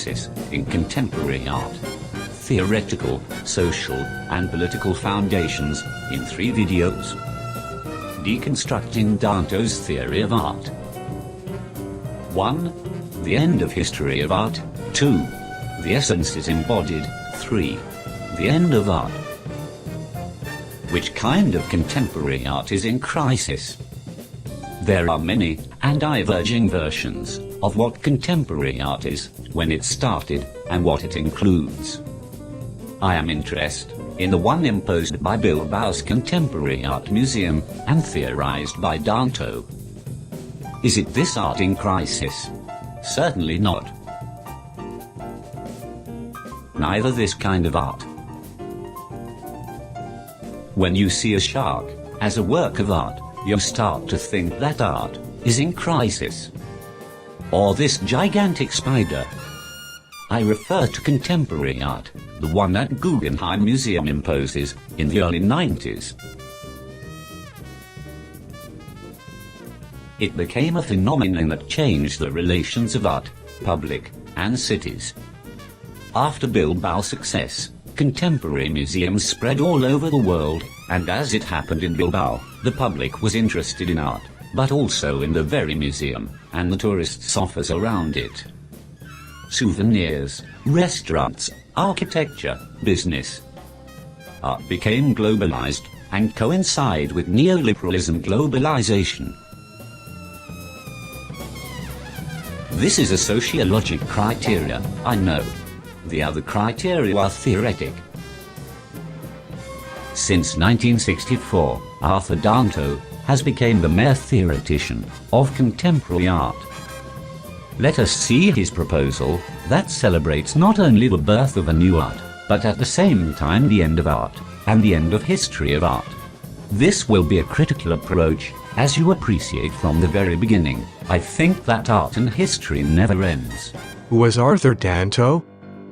crisis in contemporary art. Theoretical, social, and political foundations in 3 videos. Deconstructing Danto's theory of art. 1. The end of history of art. 2. The essence is embodied. 3. The end of art. Which kind of contemporary art is in crisis? There are many and diverging versions of what contemporary art is, when it started, and what it includes. I am interested in the one imposed by Bilbao's Contemporary Art Museum and theorized by Danto. Is it this art in crisis? Certainly not. Neither this kind of art. When you see a shark as a work of art, you start to think that art is in crisis. Or this gigantic spider. I refer to contemporary art, the one that Guggenheim Museum imposes in the early 90s. It became a phenomenon that changed the relations of art, public, and cities. After Bilbao's success, contemporary museums spread all over the world, and as it happened in Bilbao, the public was interested in art, but also in the very museum, and the tourists' offers around it. Souvenirs, restaurants, architecture, business. Art became globalized, and coincided with neoliberalism globalization. This is a sociologic criteria, I know. The other criteria are theoretic. Since 1964, Arthur Danto has become the mere theoretician of contemporary art. Let us see his proposal that celebrates not only the birth of a new art, but at the same time the end of art, and the end of history of art. This will be a critical approach, as you appreciate from the very beginning. I think that art and history never ends. Who was Arthur Danto?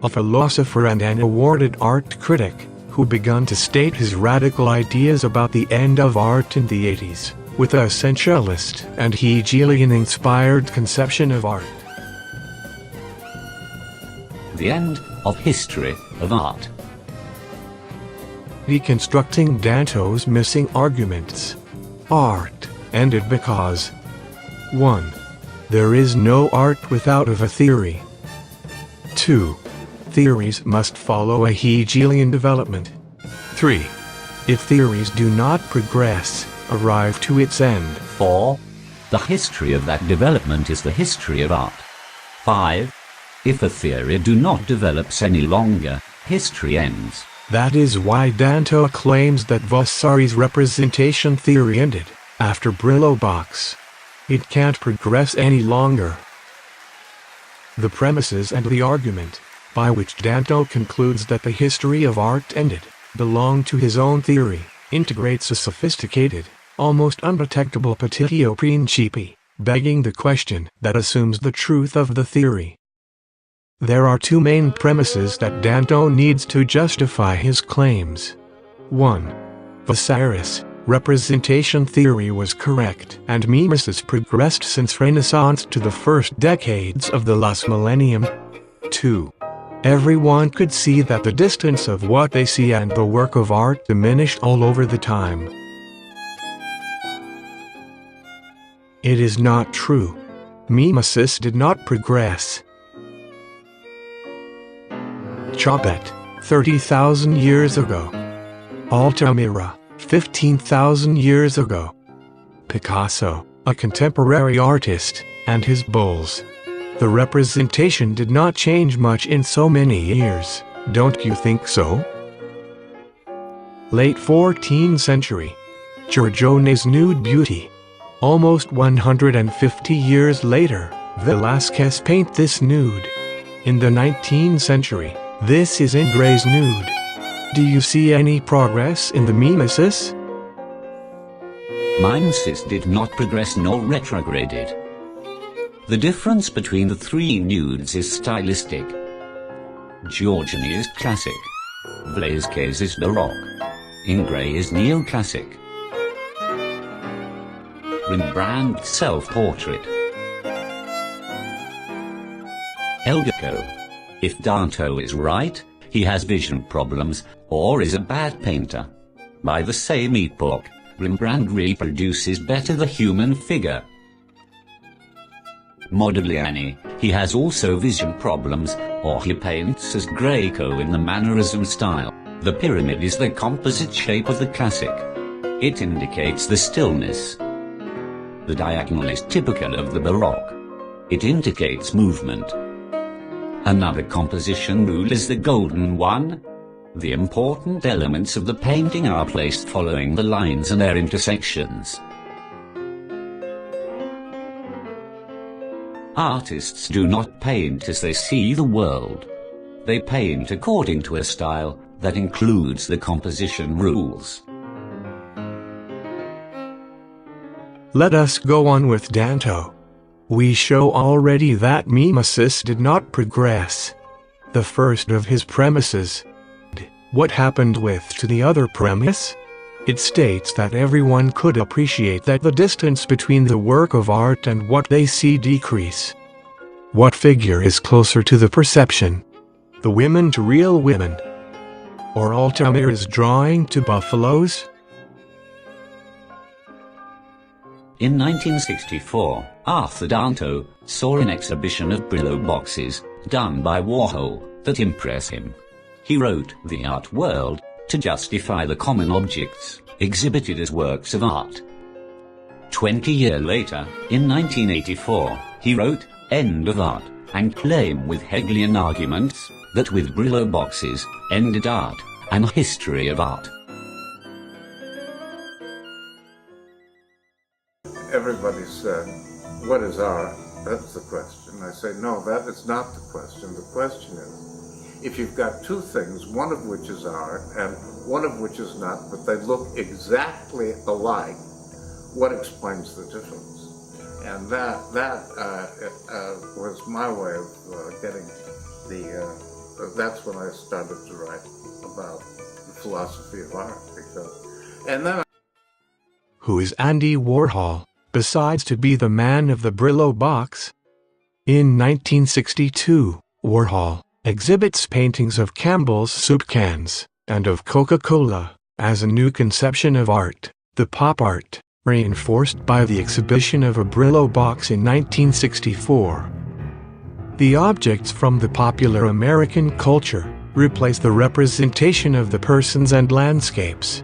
A philosopher and an awarded art critic, who began to state his radical ideas about the end of art in the 80s, with a essentialist and Hegelian-inspired conception of art. The end of history of art. Deconstructing Danto's missing arguments. Art ended because 1. There is no art without a theory. 2. Theories must follow a Hegelian development. 3. If theories do not progress, arrive to its end. 4. The history of that development is the history of art. 5. If a theory do not develops any longer, history ends. That is why Danto claims that Vasari's representation theory ended after Brillo Box. It can't progress any longer. The premises and the argument by which Danto concludes that the history of art ended belong to his own theory, integrates a sophisticated, almost undetectable petitio principii, begging the question that assumes the truth of the theory. There are 2 main premises that Danto needs to justify his claims. 1. Vasari's representation theory was correct, and mimesis progressed since Renaissance to the first decades of the last millennium. 2. Everyone could see that the distance of what they see and the work of art diminished all over the time. It is not true. Mimesis did not progress. Chopet, 30,000 years ago. Altamira, 15,000 years ago. Picasso, a contemporary artist, and his bulls. The representation did not change much in so many years, don't you think so? Late 14th century. Giorgione's Nude Beauty. Almost 150 years later, Velázquez paint this nude. In the 19th century, this is Ingres' nude. Do you see any progress in the mimesis? Mimesis did not progress nor retrograded. The difference between the 3 nudes is stylistic. Giorgione is classic. Velázquez is Baroque. Ingres is neoclassic. Rembrandt self-portrait. El Greco. If Danto is right, he has vision problems, or is a bad painter. By the same epoch, Rembrandt reproduces better the human figure. Modigliani, he has also vision problems, or he paints as Greco in the mannerism style. The pyramid is the composite shape of the classic. It indicates the stillness. The diagonal is typical of the Baroque. It indicates movement. Another composition rule is the golden one. The important elements of the painting are placed following the lines and their intersections. Artists do not paint as they see the world. They paint according to a style that includes the composition rules. Let us go on with Danto. We show already that mimesis did not progress. The first of his premises. What happened to the other premise? It states that everyone could appreciate that the distance between the work of art and what they see decrease. What figure is closer to the perception? The women to real women? Or Altamare's drawing to buffaloes? In 1964, Arthur Danto saw an exhibition of Brillo Boxes, done by Warhol, that impressed him. He wrote The Art World to justify the common objects exhibited as works of art. 20 years later, in 1984, he wrote End of Art, and claimed with Hegelian arguments that with Brillo Boxes ended art and history of art. Everybody said, what is art? That's the question. I say, no, that is not the question. The question is, if you've got two things, one of which is art and one of which is not, but they look exactly alike, what explains the difference? And that was my way of getting that's when I started to write about the philosophy of art. Who is Andy Warhol, besides to be the man of the Brillo box? In 1962, Warhol exhibits paintings of Campbell's soup cans and of Coca-Cola as a new conception of art, the pop art, reinforced by the exhibition of a Brillo box in 1964. The objects from the popular American culture replaced the representation of the persons and landscapes,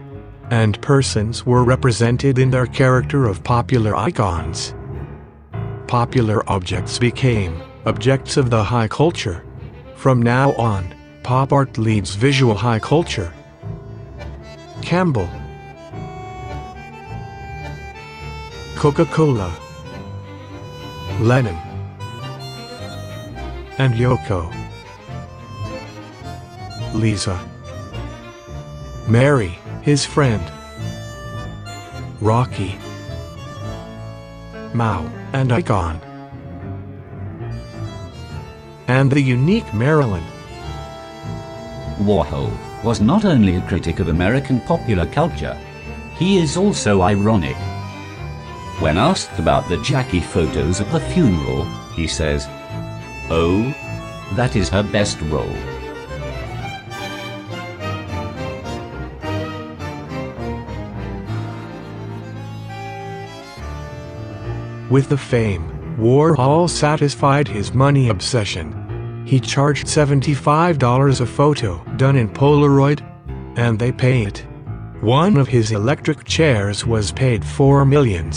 and persons were represented in their character of popular icons. Popular objects became objects of the high culture. From now on, pop art leads visual high culture. Campbell, Coca-Cola, Lennon, and Yoko, Lisa, Mary, his friend, Rocky, Mao, and Icon, and the unique Marilyn. Warhol was not only a critic of American popular culture, he is also ironic. When asked about the Jackie photos at the funeral, he says, "Oh, that is her best role." With the fame, Warhol satisfied his money obsession. He charged $75 a photo done in Polaroid, and they pay it. One of his electric chairs was paid $4 million.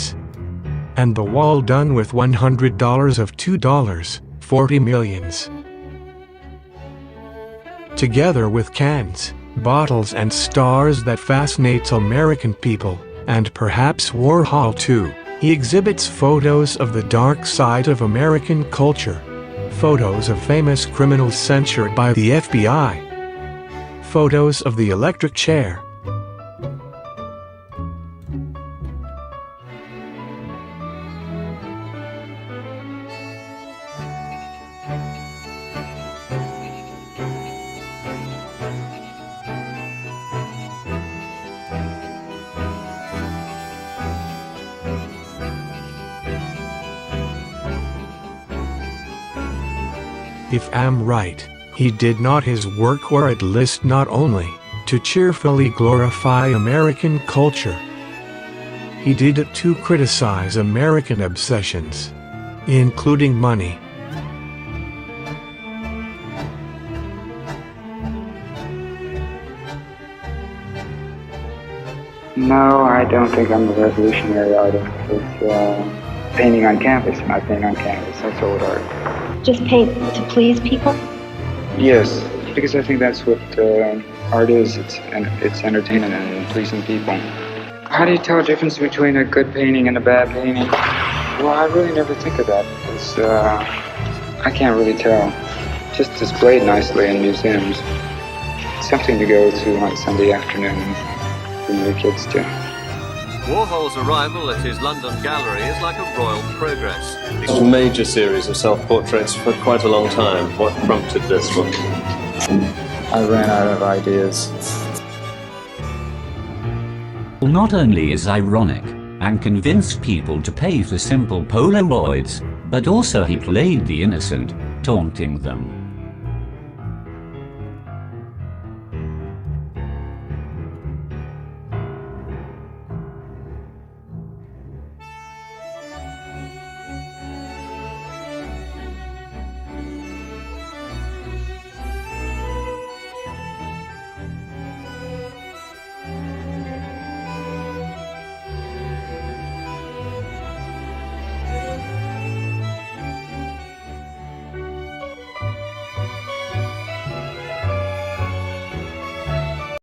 And the wall done with $100 of $2, $40 million. Together with cans, bottles and stars that fascinates American people, and perhaps Warhol too, he exhibits photos of the dark side of American culture. Photos of famous criminals censured by the FBI. Photos of the electric chair. If I'm right, He did not his work or at least not only to cheerfully glorify American culture. He did it to criticize American obsessions, including money. No, I don't think I'm a revolutionary artist. It's painting on canvas, not painting on canvas. That's old art. Just paint to please people? Yes, because I think that's what art is. It's entertaining and pleasing people. How do you tell the difference between a good painting and a bad painting? Well, I really never think of that because I can't really tell. Just displayed nicely in museums. Something to go to on Sunday afternoon for your kids too. Warhol's arrival at his London gallery is like a royal progress. A major series of self-portraits for quite a long time. What prompted this one? I ran out of ideas. Not only is ironic and convinced people to pay for simple Polaroids, but also he played the innocent, taunting them.